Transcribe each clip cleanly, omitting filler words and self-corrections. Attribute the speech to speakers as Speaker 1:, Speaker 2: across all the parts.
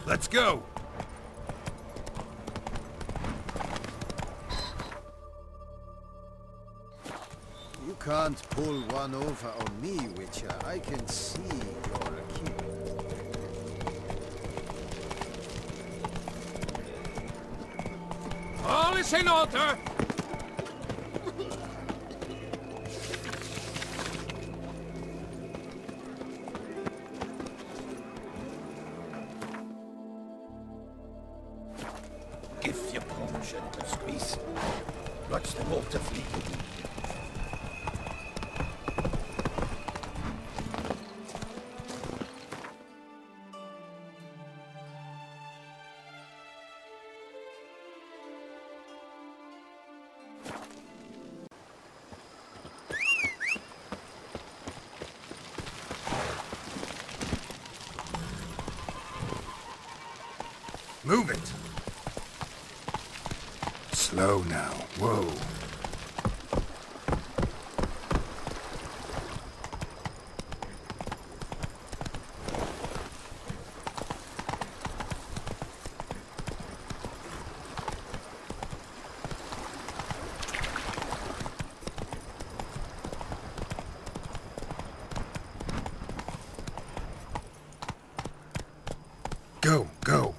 Speaker 1: Let's go!
Speaker 2: You can't pull one over on me, Witcher. I can see you're a king.
Speaker 1: All is in order!
Speaker 3: Give your punch and a squeeze. Watch the water flee.
Speaker 1: Move it! Slow now. Whoa. Go, go.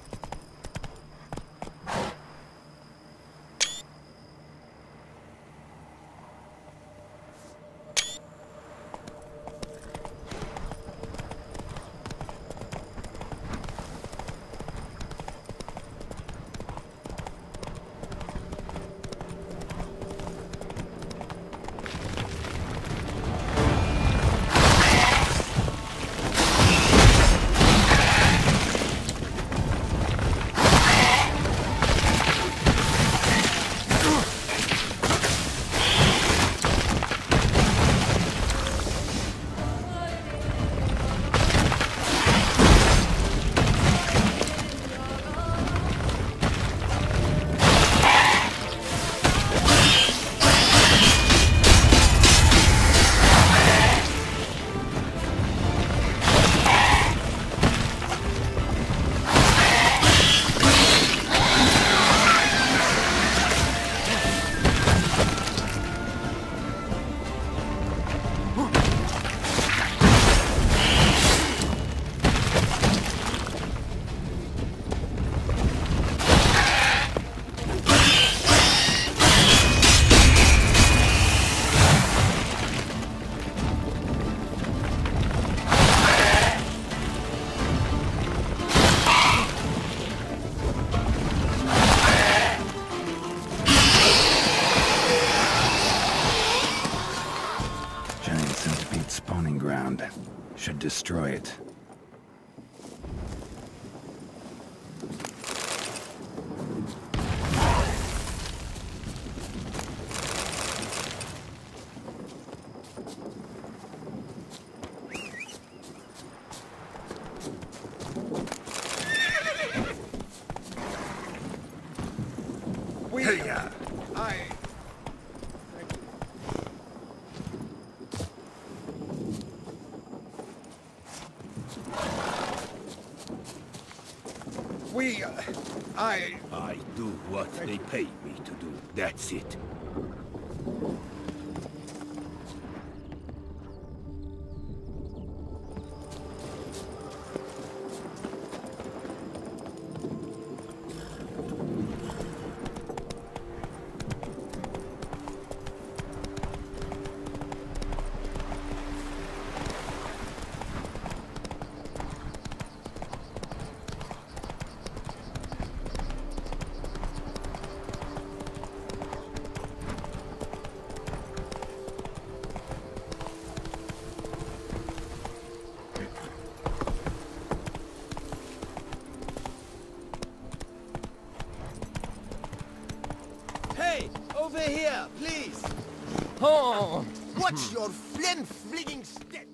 Speaker 1: Should destroy it.
Speaker 3: I do what they pay me to do. That's it.
Speaker 2: Over here, please!
Speaker 4: Oh!
Speaker 2: Watch your flim-fligging step!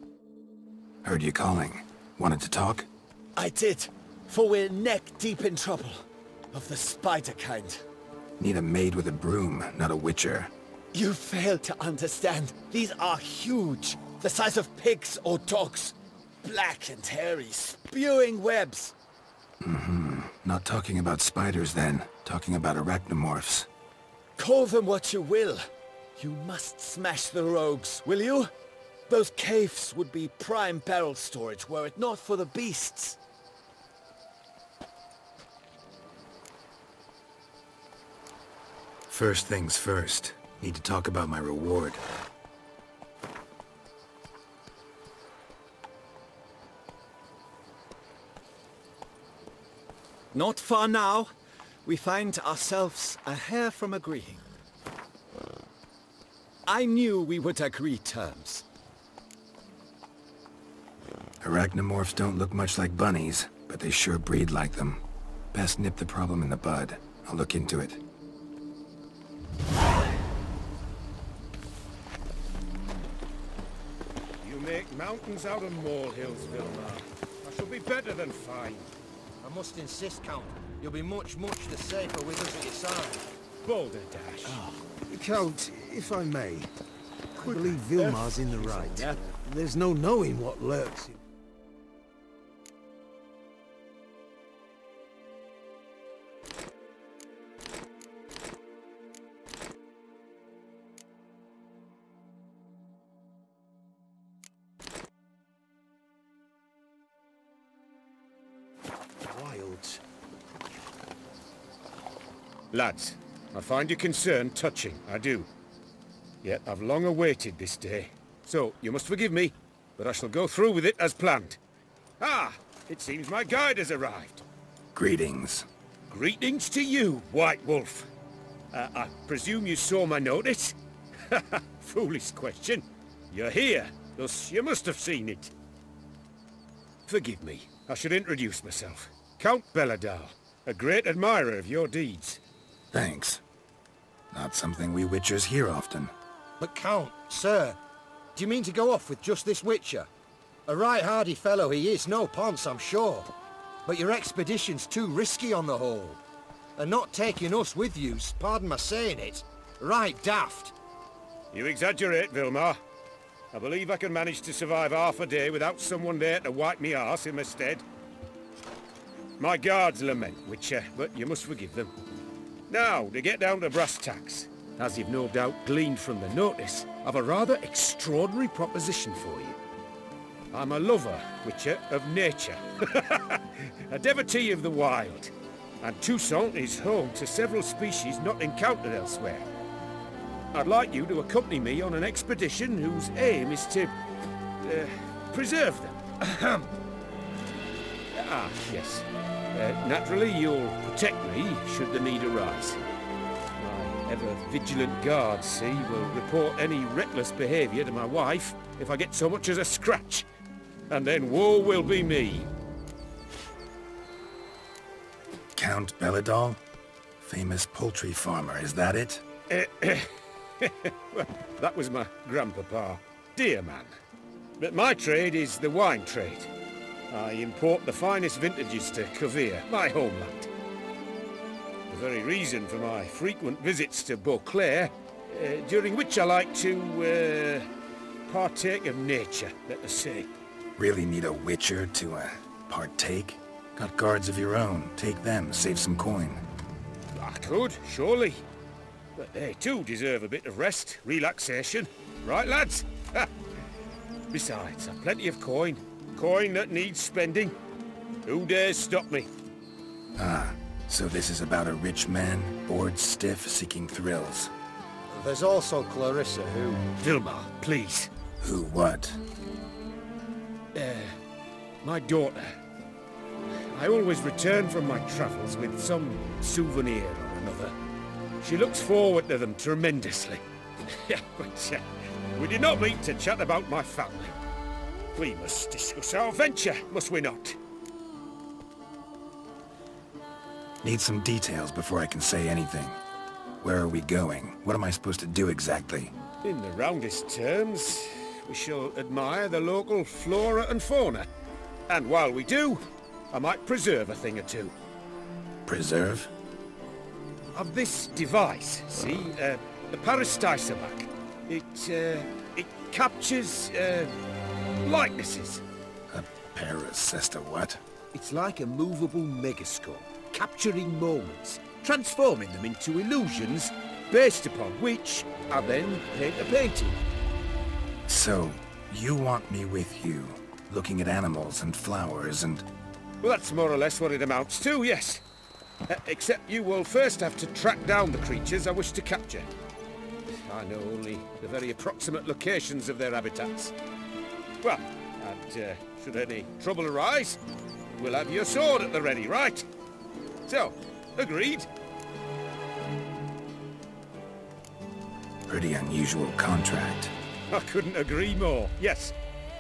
Speaker 1: Heard you calling. Wanted to talk?
Speaker 4: I did, for we're neck-deep in trouble. Of the spider kind.
Speaker 1: Need a maid with a broom, not a witcher.
Speaker 4: You fail to understand. These are huge. The size of pigs or dogs. Black and hairy, spewing webs.
Speaker 1: Not talking about spiders then. Talking about arachnomorphs.
Speaker 4: Call them what you will. You must smash the rogues, will you? Those caves would be prime barrel storage were it not for the beasts.
Speaker 1: First things first. Need to talk about my reward.
Speaker 4: Not far now. We find ourselves a hair from agreeing. I knew we would agree terms.
Speaker 1: Arachnomorphs don't look much like bunnies, but they sure breed like them. Best nip the problem in the bud. I'll look into it.
Speaker 5: You make mountains out of molehills, Vilmar. I shall be better than fine.
Speaker 2: I must insist, Count. You'll be much the safer with us at your side.
Speaker 5: Boulder Dash.
Speaker 2: Count, if I may, I believe Vilmar's in the right. There's no knowing what lurks in... wilds.
Speaker 5: Lads, I find your concern touching, I do. Yet I've long awaited this day. So, you must forgive me, but I shall go through with it as planned. Ah! It seems my guide has arrived.
Speaker 1: Greetings.
Speaker 5: Greetings to you, White Wolf. I presume you saw my notice? Foolish question. You're here, thus you must have seen it. Forgive me, I should introduce myself. Count Belladal, a great admirer of your deeds.
Speaker 1: Thanks. Not something we Witchers hear often.
Speaker 2: But Count, sir, do you mean to go off with just this Witcher? A right hardy fellow he is, no ponce, I'm sure. But your expedition's too risky on the whole. And not taking us with you's, pardon my saying it, right daft.
Speaker 5: You exaggerate, Vilmar. I believe I can manage to survive half a day without someone there to wipe me arse in my stead. My guards lament, Witcher, but you must forgive them. Now, to get down to brass tacks, as you've no doubt gleaned from the notice, I've a rather extraordinary proposition for you. I'm a lover, Witcher, of nature. A devotee of the wild. And Toussaint is home to several species not encountered elsewhere. I'd like you to accompany me on an expedition whose aim is to... preserve them. Yes. Naturally, you'll protect me should the need arise. My ever-vigilant guards, see, will report any reckless behaviour to my wife if I get so much as a scratch. And then woe will be me.
Speaker 1: Count Belladal? Famous poultry farmer, is that it?
Speaker 5: Well, that was my grandpapa. Dear man. But my trade is the wine trade. I import the finest vintages to Rivia, my homeland. The very reason for my frequent visits to Beauclair, during which I like to, partake of nature, let us say.
Speaker 1: Really need a Witcher to, partake? Got guards of your own. Take them, save some coin.
Speaker 5: I could, surely. But they too deserve a bit of rest, relaxation. Right, lads? Besides, I've plenty of coin. Coin that needs spending. Who dares stop me?
Speaker 1: Ah, so this is about a rich man, bored stiff, seeking thrills.
Speaker 2: There's also Clarissa who...
Speaker 5: Vilmar, please.
Speaker 1: Who what?
Speaker 5: My daughter. I always return from my travels with some souvenir or another. She looks forward to them tremendously. But we did not meet to chat about my family. We must discuss our venture, must we not?
Speaker 1: Need some details before I can say anything. Where are we going? What am I supposed to do exactly?
Speaker 5: In the roundest terms, we shall admire the local flora and fauna. And while we do, I might preserve a thing or two.
Speaker 1: Preserve?
Speaker 5: Of this device, see? The Parastisabac. It captures, likenesses.
Speaker 1: A parasesta what?
Speaker 5: It's like a movable megascope, capturing moments, transforming them into illusions, based upon which I then paint a painting.
Speaker 1: So, you want me with you, looking at animals and flowers and...
Speaker 5: Well, that's more or less what it amounts to, yes. Except you will first have to track down the creatures I wish to capture. I know only the very approximate locations of their habitats. Well, and should any trouble arise, we'll have your sword at the ready, right? So, agreed?
Speaker 1: Pretty unusual contract.
Speaker 5: I couldn't agree more, yes.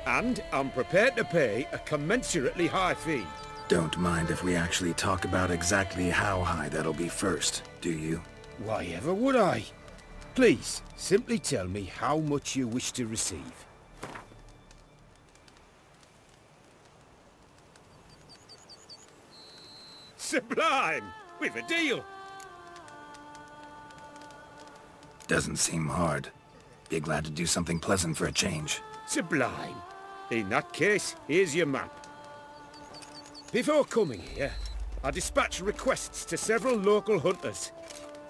Speaker 5: And I'm prepared to pay a commensurately high fee.
Speaker 1: Don't mind if we actually talk about exactly how high that'll be first, do you?
Speaker 5: Why ever would I? Please, simply tell me how much you wish to receive. Sublime! We've a deal!
Speaker 1: Doesn't seem hard. Be glad to do something pleasant for a change.
Speaker 5: Sublime. In that case, here's your map. Before coming here, I dispatched requests to several local hunters.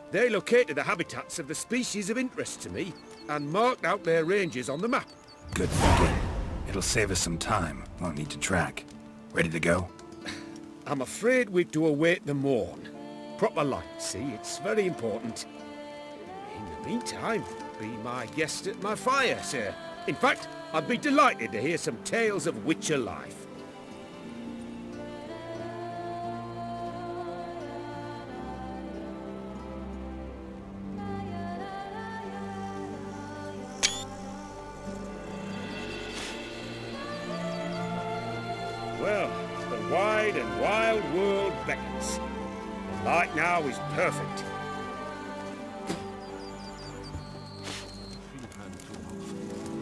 Speaker 5: They located the habitats of the species of interest to me and marked out their ranges on the map.
Speaker 1: Good thinking. It'll save us some time. Won't need to track. Ready to go?
Speaker 5: I'm afraid we've to await the morn. Proper light, see? It's very important. In the meantime, be my guest at my fire, sir. In fact, I'd be delighted to hear some tales of Witcher life. Well, the wide and wild world beckons. The light now is perfect.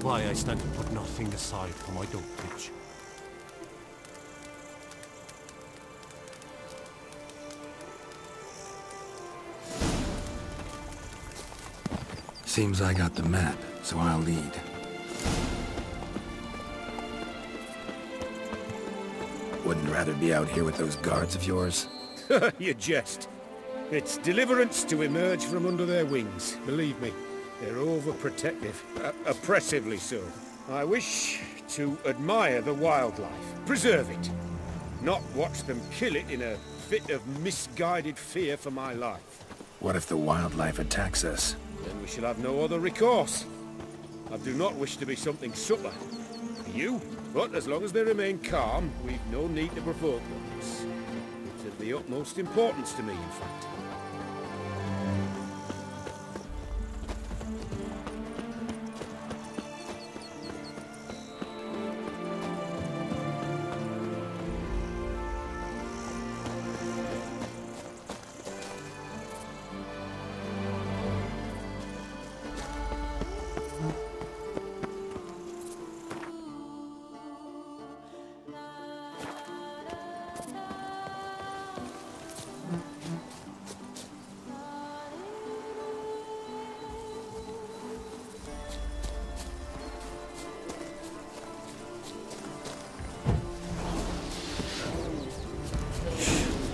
Speaker 6: Why I stand and put nothing aside for my dotage.
Speaker 1: Seems I got the map, so I'll lead. Wouldn't rather be out here with those guards of yours?
Speaker 5: You jest. It's deliverance to emerge from under their wings, believe me. They're overprotective, oppressively so. I wish to admire the wildlife, preserve it, not watch them kill it in a fit of misguided fear for my life.
Speaker 1: What if the wildlife attacks us?
Speaker 5: Then we shall have no other recourse. I do not wish to be something subtler for you, but as long as they remain calm, we've no need to provoke them. It's of the utmost importance to me, in fact.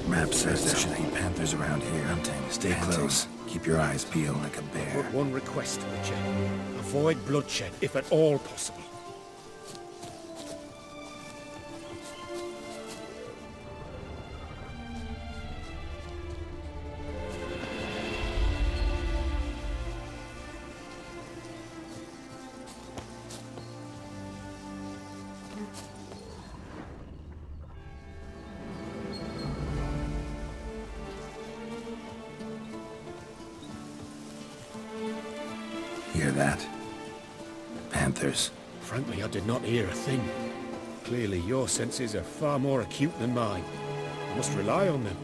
Speaker 1: Map says there should be panthers around here hunting. Stay close. Keep your eyes peeled like a bear.
Speaker 5: But one request, Witcher. Avoid bloodshed, if at all possible.
Speaker 1: Hear that? Panthers.
Speaker 5: Frankly, I did not hear a thing. Clearly, your senses are far more acute than mine. I must rely on them.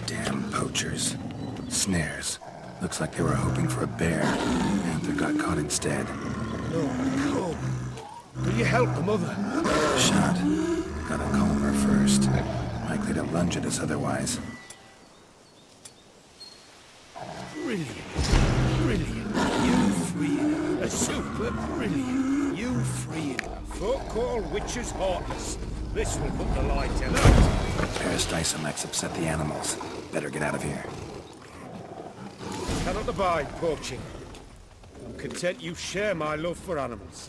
Speaker 1: Damn poachers. Snares. Looks like they were hoping for a bear. Panther got caught instead.
Speaker 5: No, come. Will you help the mother?
Speaker 1: Shot. Gotta calm her first. Likely to lunge at us otherwise.
Speaker 5: Brilliant. Brilliant. You freeing her. A super brilliant. You freeing her. Folk call witches heartless. This will put the light in her.
Speaker 1: Parasticemax upset the animals. Better get out of here.
Speaker 5: Cannot abide poaching. I'm content you share my love for animals.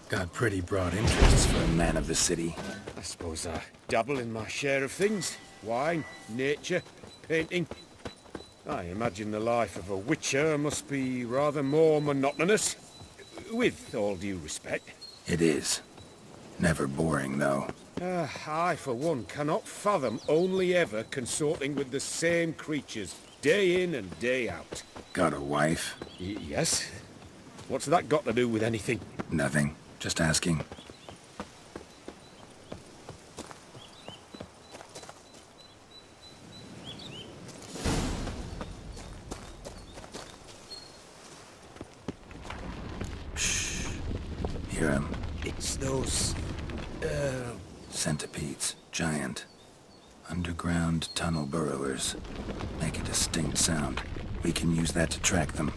Speaker 1: Got pretty broad interests for a man of the city.
Speaker 5: I suppose I dabble in my share of things. Wine, nature, painting. I imagine the life of a witcher must be rather more monotonous. With all due respect.
Speaker 1: It is. Never boring, though.
Speaker 5: I, for one, cannot fathom only ever consorting with the same creatures, day in and day out.
Speaker 1: Got a wife?
Speaker 5: Yes? What's that got to do with anything?
Speaker 1: Nothing. Just asking. Shh. Hear him.
Speaker 5: It's those...
Speaker 1: Centipedes. Giant. Underground tunnel burrowers. Make a distinct sound. We can use that to track them.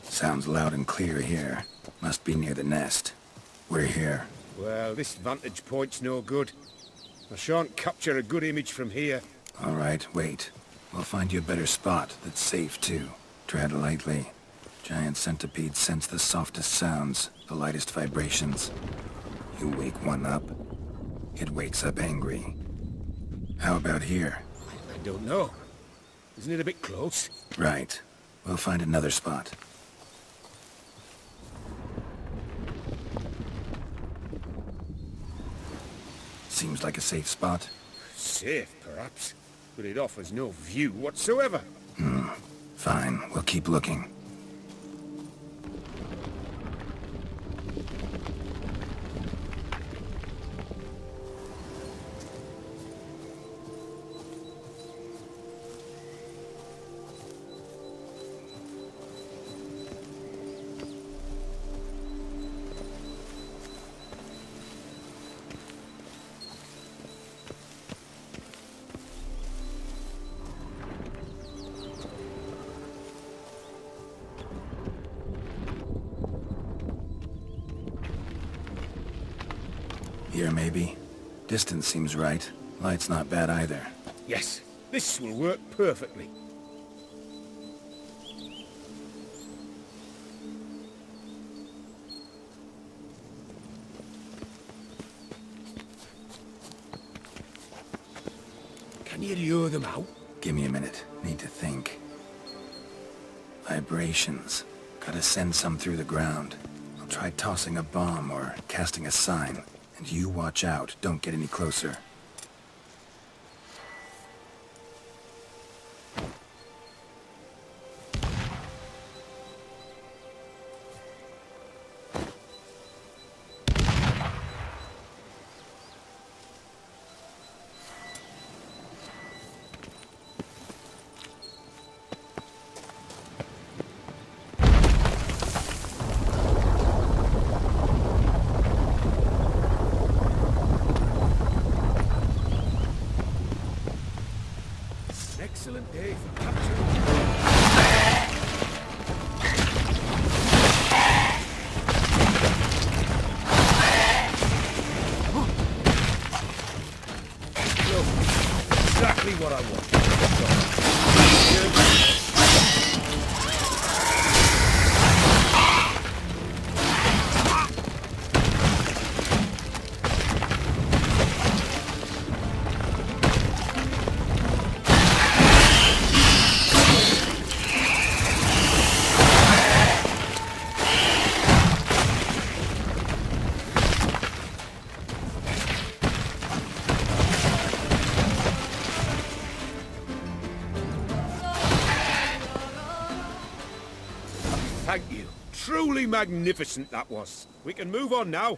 Speaker 1: Sounds loud and clear here. Must be near the nest. We're here.
Speaker 5: Well, this vantage point's no good. I shan't capture a good image from here.
Speaker 1: All right, wait. We'll find you a better spot that's safe, too. Tread lightly. Giant centipedes sense the softest sounds, the lightest vibrations. You wake one up, it wakes up angry. How about here?
Speaker 5: I don't know. Isn't it a bit close?
Speaker 1: Right. We'll find another spot. Seems like a safe spot.
Speaker 5: Safe, perhaps. But it offers no view whatsoever.
Speaker 1: Fine. We'll keep looking. Here, maybe. Distance seems right. Light's not bad either.
Speaker 5: Yes, this will work perfectly. Can you lure them out?
Speaker 1: Give me a minute. Need to think. Vibrations. Gotta send some through the ground. I'll try tossing a bomb or casting a sign. And you watch out. Don't get any closer.
Speaker 5: Excellent day for capturing. Exactly what I want. Thank you. Truly magnificent that was. We can move on now.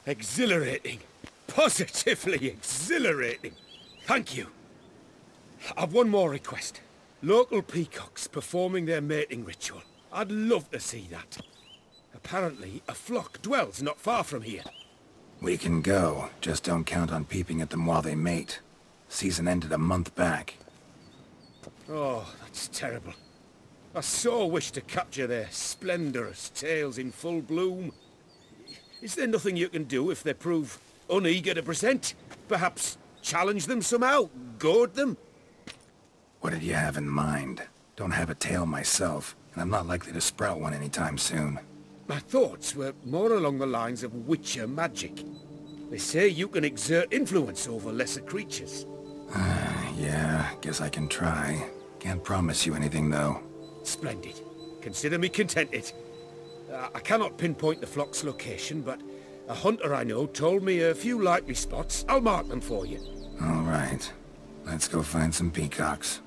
Speaker 5: Exhilarating. Positively exhilarating. Thank you. I've one more request. Local peacocks performing their mating ritual. I'd love to see that. Apparently, a flock dwells not far from here.
Speaker 1: We can go. Just don't count on peeping at them while they mate. Season ended a month back.
Speaker 5: Oh, that's terrible. I so wish to capture their splendorous tails in full bloom. Is there nothing you can do if they prove uneager to present? Perhaps challenge them somehow? Goad them?
Speaker 1: What did you have in mind? Don't have a tail myself, and I'm not likely to sprout one anytime soon.
Speaker 5: My thoughts were more along the lines of witcher magic. They say you can exert influence over lesser creatures.
Speaker 1: Yeah, guess I can try. Can't promise you anything, though.
Speaker 5: Splendid. Consider me contented. I cannot pinpoint the flock's location, but a hunter I know told me a few likely spots. I'll mark them for you.
Speaker 1: All right. Let's go find some peacocks.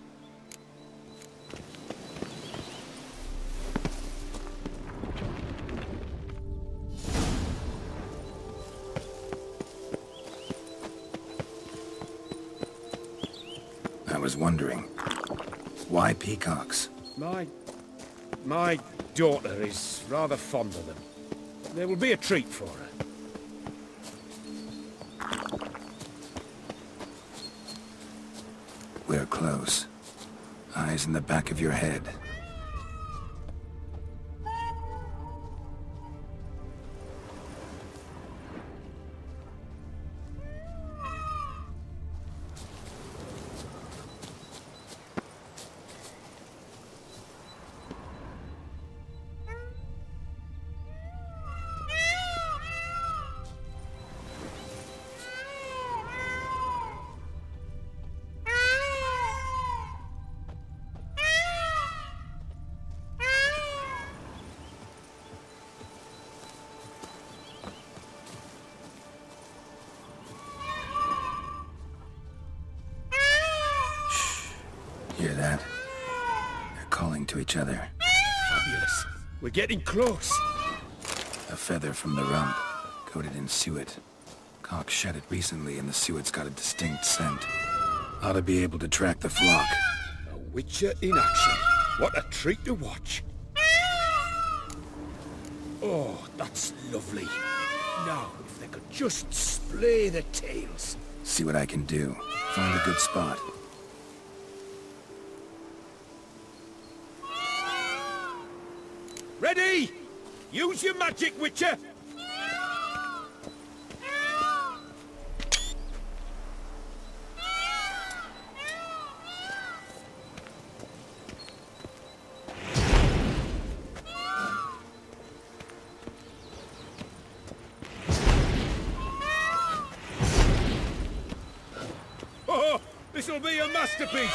Speaker 1: I was wondering, why peacocks?
Speaker 5: My daughter is rather fond of them. There will be a treat for her.
Speaker 1: We're close. Eyes in the back of your head. Hear that? They're calling to each other.
Speaker 5: Fabulous. We're getting close.
Speaker 1: A feather from the rump, coated in suet. Cock shed it recently and the suet's got a distinct scent. Ought to be able to track the flock.
Speaker 5: A witcher in action. What a treat to watch. Oh, that's lovely. Now, if they could just splay the tails.
Speaker 1: See what I can do. Find a good spot.
Speaker 5: Ready? Use your magic, Witcher! Oh, this'll be a masterpiece!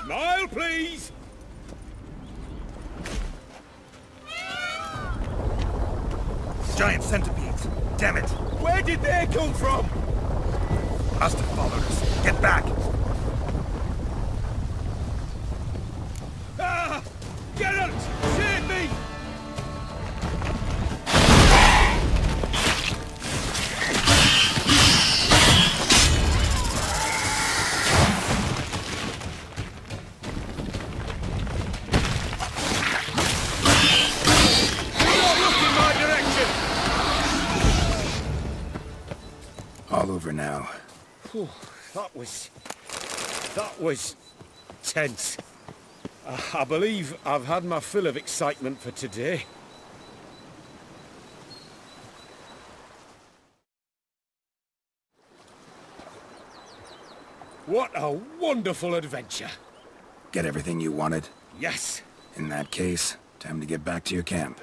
Speaker 5: Smile, please!
Speaker 3: Giant centipedes! Damn it!
Speaker 5: Where did they come from?
Speaker 3: Must have followed us. Get back!
Speaker 5: Ah! Geralt! Save me! Don't look in my direction!
Speaker 1: All over now.
Speaker 5: Whew, that was tense. I believe I've had my fill of excitement for today. What a wonderful adventure!
Speaker 1: Get everything you wanted?
Speaker 5: Yes!
Speaker 1: In that case, time to get back to your camp.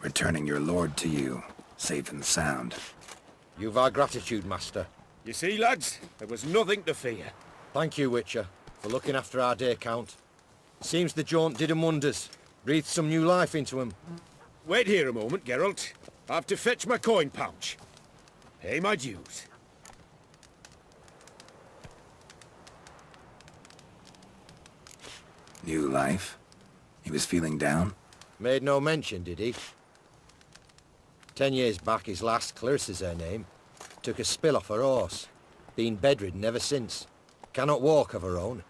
Speaker 1: Returning your lord to you, safe and sound.
Speaker 2: You've our gratitude, Master.
Speaker 5: You see, lads, there was nothing to fear.
Speaker 2: Thank you, Witcher, for looking after our day count. Seems the jaunt did 'em wonders. Breathe some new life into him.
Speaker 5: Wait here a moment, Geralt. I have to fetch my coin pouch. Pay my dues.
Speaker 1: New life? He was feeling down?
Speaker 2: Made no mention, did he? 10 years back, his last, Clarissa's her name, took a spill off her horse. Been bedridden ever since. Cannot walk of her own.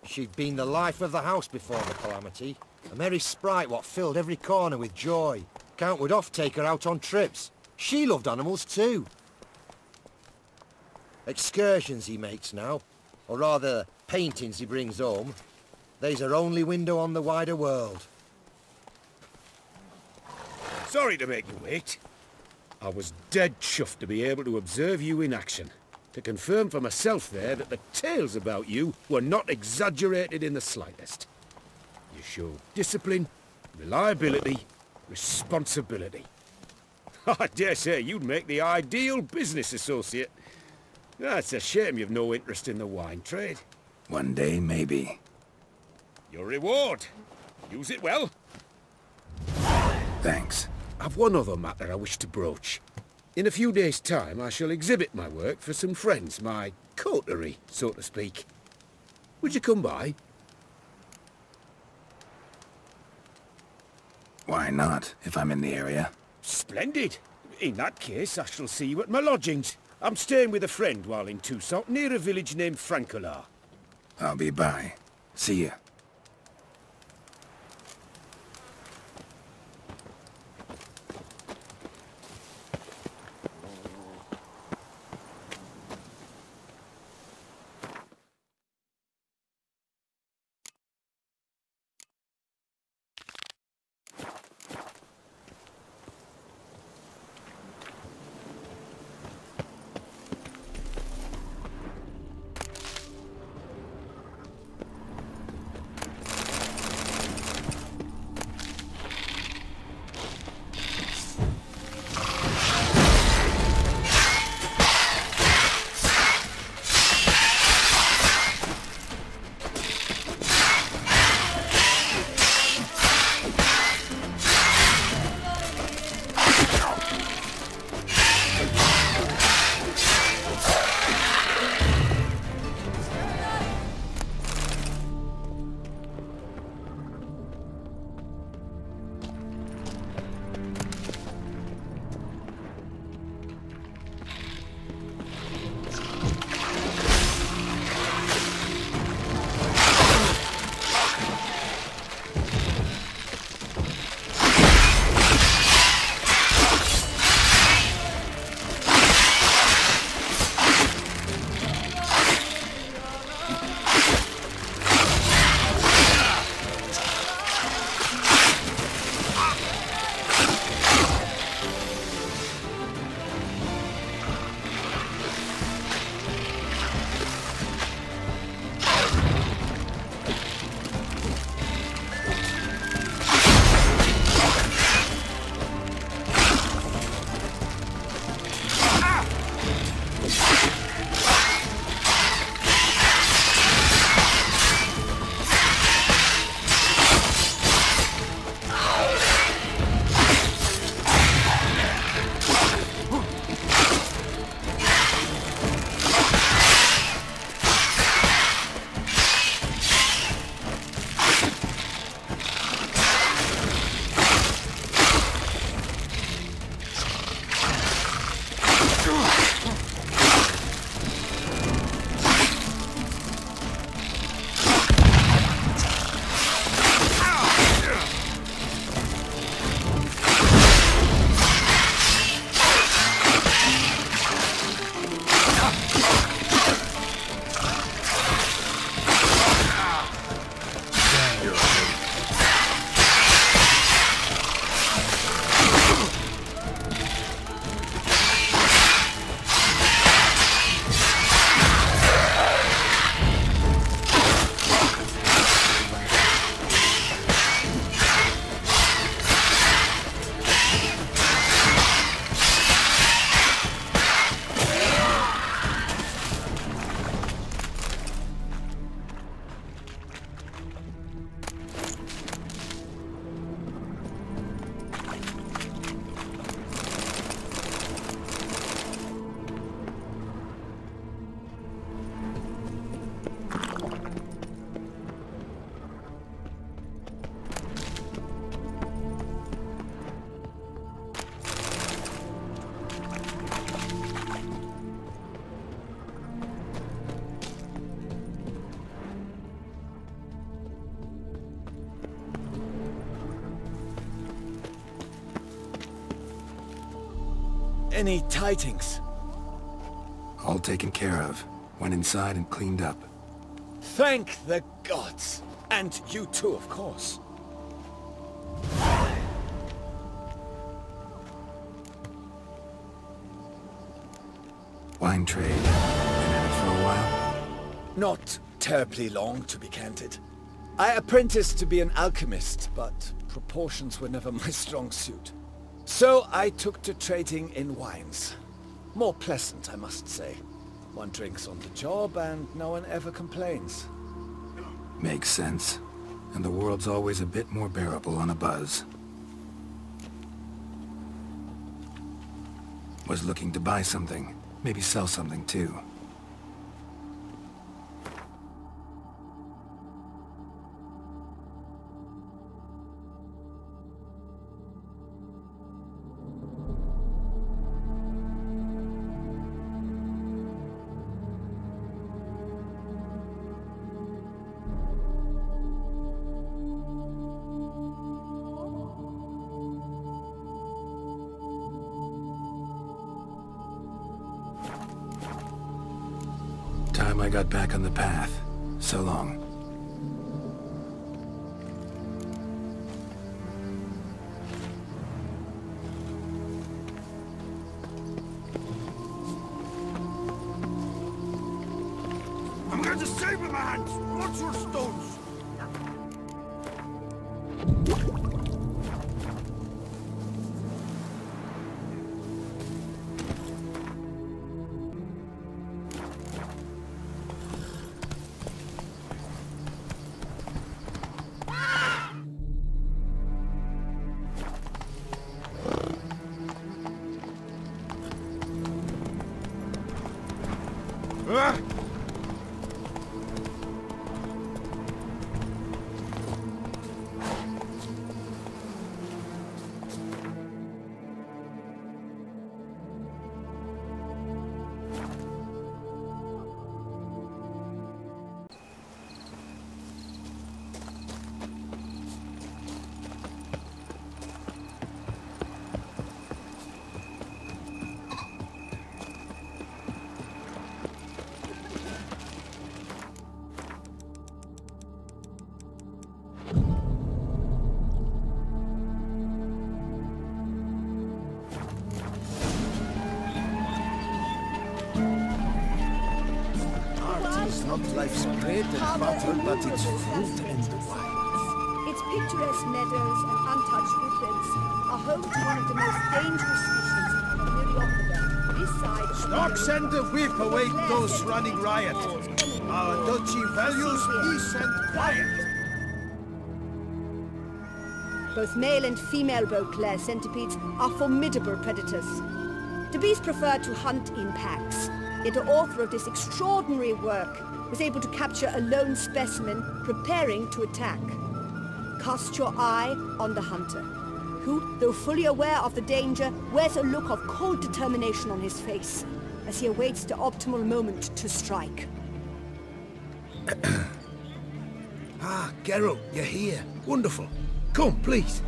Speaker 2: She'd been the life of the house before the calamity. A merry sprite what filled every corner with joy. Count would oft take her out on trips. She loved animals too. Excursions he makes now, or rather paintings he brings home. They's her only window on the wider world.
Speaker 5: Sorry to make you wait. I was dead chuffed to be able to observe you in action. To confirm for myself there that the tales about you were not exaggerated in the slightest. You showed discipline, reliability, responsibility. I dare say you'd make the ideal business associate. It's a shame you've no interest in the wine trade.
Speaker 1: One day, maybe.
Speaker 5: Your reward. Use it well.
Speaker 1: Thanks.
Speaker 5: I've one other matter I wish to broach. In a few days' time, I shall exhibit my work for some friends, my coterie, so to speak. Would you come by?
Speaker 1: Why not, if I'm in the area?
Speaker 5: Splendid. In that case, I shall see you at my lodgings. I'm staying with a friend while in Toussaint, near a village named Francolar.
Speaker 1: I'll be by. See ya.
Speaker 4: Any tidings?
Speaker 1: All taken care of. Went inside and cleaned up.
Speaker 4: Thank the gods! And you too, of course.
Speaker 1: Wine trade. Been at it for a while?
Speaker 4: Not terribly long, to be candid. I apprenticed to be an alchemist, but proportions were never my strong suit. So I took to trading in wines. More pleasant, I must say. One drinks on the job and no one ever complains.
Speaker 1: Makes sense. And the world's always a bit more bearable on a buzz. Was looking to buy something. Maybe sell something too. Time I got back on the path. So long.
Speaker 3: I'm going to save my hands! Watch your stones! Not life's bread and butter, but its fruit and wine.
Speaker 7: Its picturesque meadows and untouched woodlands are home to one of the most dangerous species of Myriopodon. This side...
Speaker 3: Stocks and the whip await those running riot. Our duchy values peace and quiet.
Speaker 7: Both male and female Beauclair centipedes are formidable predators. The bees prefer to hunt in packs, yet the author of this extraordinary work was able to capture a lone specimen preparing to attack. Cast your eye on the hunter, who, though fully aware of the danger, wears a look of cold determination on his face as he awaits the optimal moment to strike.
Speaker 3: Ah, Geralt, you're here. Wonderful. Come, please.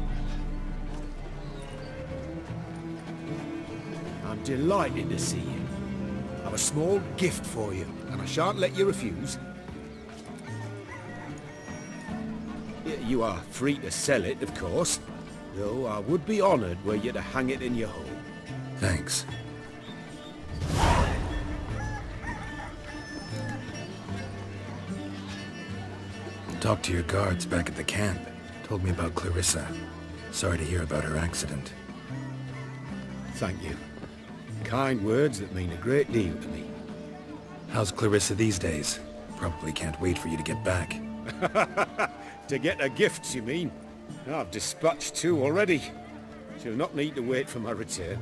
Speaker 3: I'm delighted to see you. I've a small gift for you, and I shan't let you refuse. You are free to sell it, of course, though I would be honoured were you to hang it in your home.
Speaker 1: Thanks. Talked to your guards back at the camp. Told me about Clarissa. Sorry to hear about her accident.
Speaker 5: Thank you. Kind words that mean a great deal to me.
Speaker 1: How's Clarissa these days? Probably can't wait for you to get back.
Speaker 5: To get her gifts, you mean? I've dispatched 2 already. She'll not need to wait for my return.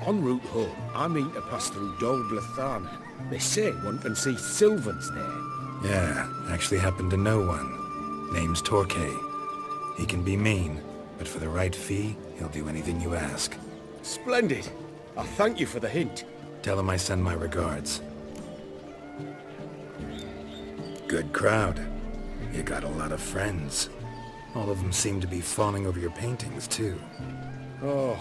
Speaker 5: En route home, I mean to pass through Dol Blathan. They say one can see Sylvans there.
Speaker 1: Yeah, actually happen to know one. Name's Torquay. He can be mean, but for the right fee, he'll do anything you ask.
Speaker 5: Splendid. I thank you for the hint.
Speaker 1: Tell him I send my regards. Good crowd. You got a lot of friends. All of them seem to be fawning over your paintings, too.
Speaker 5: Oh,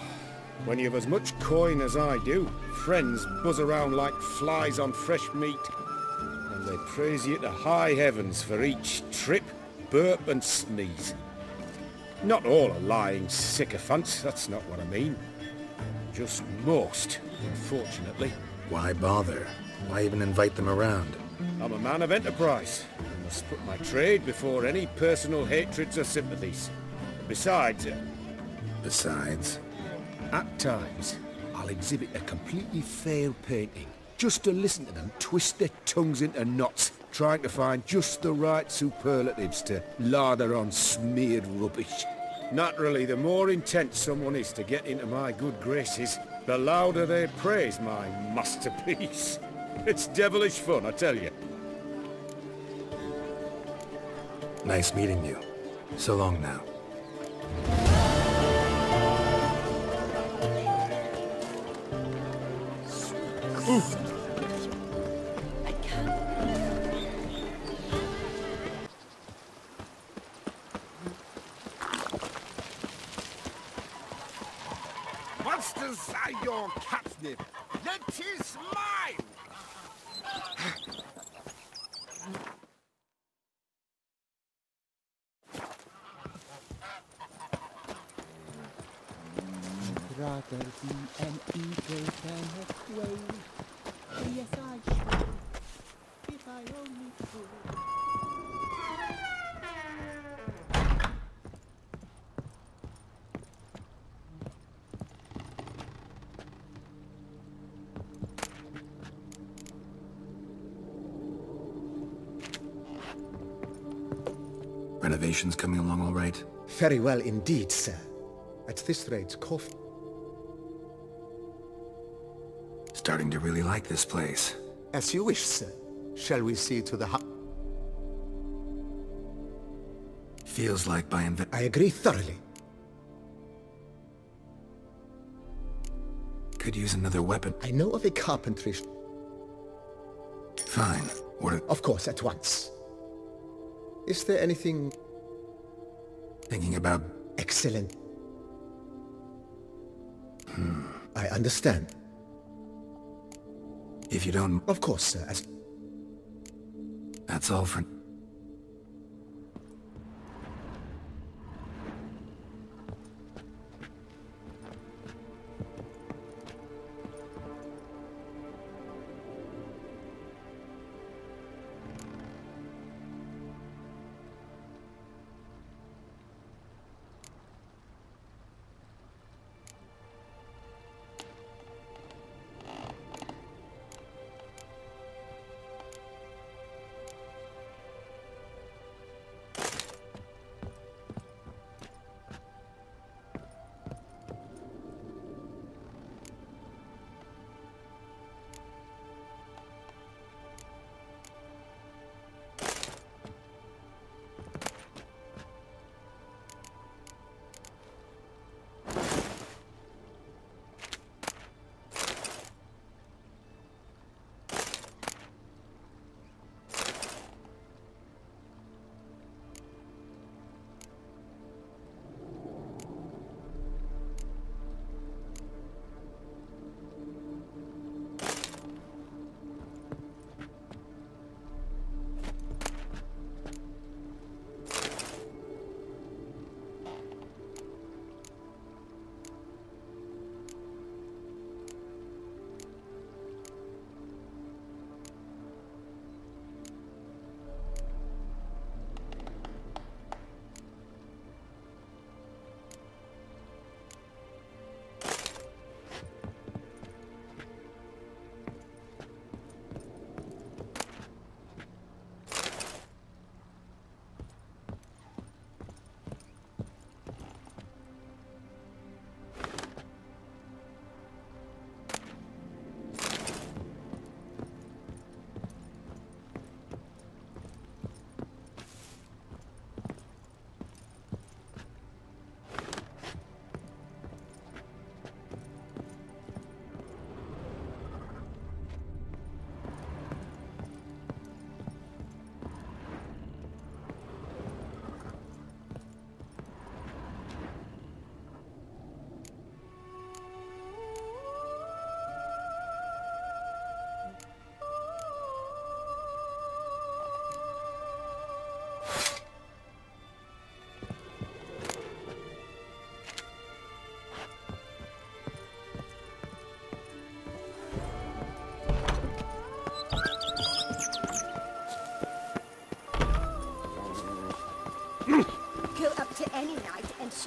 Speaker 5: When you've as much coin as I do, friends buzz around like flies on fresh meat. And they praise you to high heavens for each trip, burp and sneeze. Not all are lying sycophants, that's not what I mean. Just most, unfortunately.
Speaker 1: Why bother? Why even invite them around?
Speaker 5: I'm a man of enterprise. I must put my trade before any personal hatreds or sympathies. Besides...
Speaker 1: Besides?
Speaker 3: At times, I'll exhibit a completely failed painting, just to listen to them twist their tongues into knots, trying to find just the right superlatives to lather on smeared rubbish.
Speaker 5: Naturally, the more intent someone is to get into my good graces, the louder they praise my masterpiece. It's devilish fun, I tell you.
Speaker 1: Nice meeting you. So long now.
Speaker 3: Monsters are your catnip. That is mine!
Speaker 8: Rather be an eagle than a quail. Yes, I should, if I only could.
Speaker 1: Renovations coming along all right?
Speaker 2: Very well indeed, sir. At this rate, coffee...
Speaker 1: Starting to really like this place.
Speaker 2: As you wish, sir. Shall we see to the house?
Speaker 1: Feels like by
Speaker 2: I agree thoroughly.
Speaker 1: Could use another weapon.
Speaker 2: I know of a carpentry...
Speaker 1: Fine. What are...
Speaker 2: Of course, at once. Is there anything...
Speaker 1: Thinking about...
Speaker 2: Excellent. I understand.
Speaker 1: If you don't...
Speaker 2: Of course, sir.
Speaker 1: That's all for...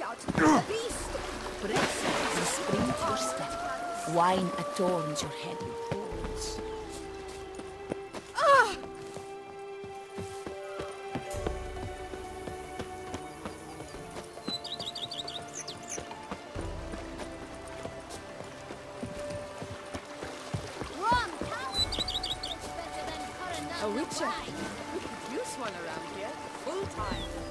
Speaker 7: out! The beast!
Speaker 9: Breath is a spring to your step. Wine adorns your head with balls.
Speaker 7: Ah!
Speaker 10: A witcher. We could use one around here. Full time.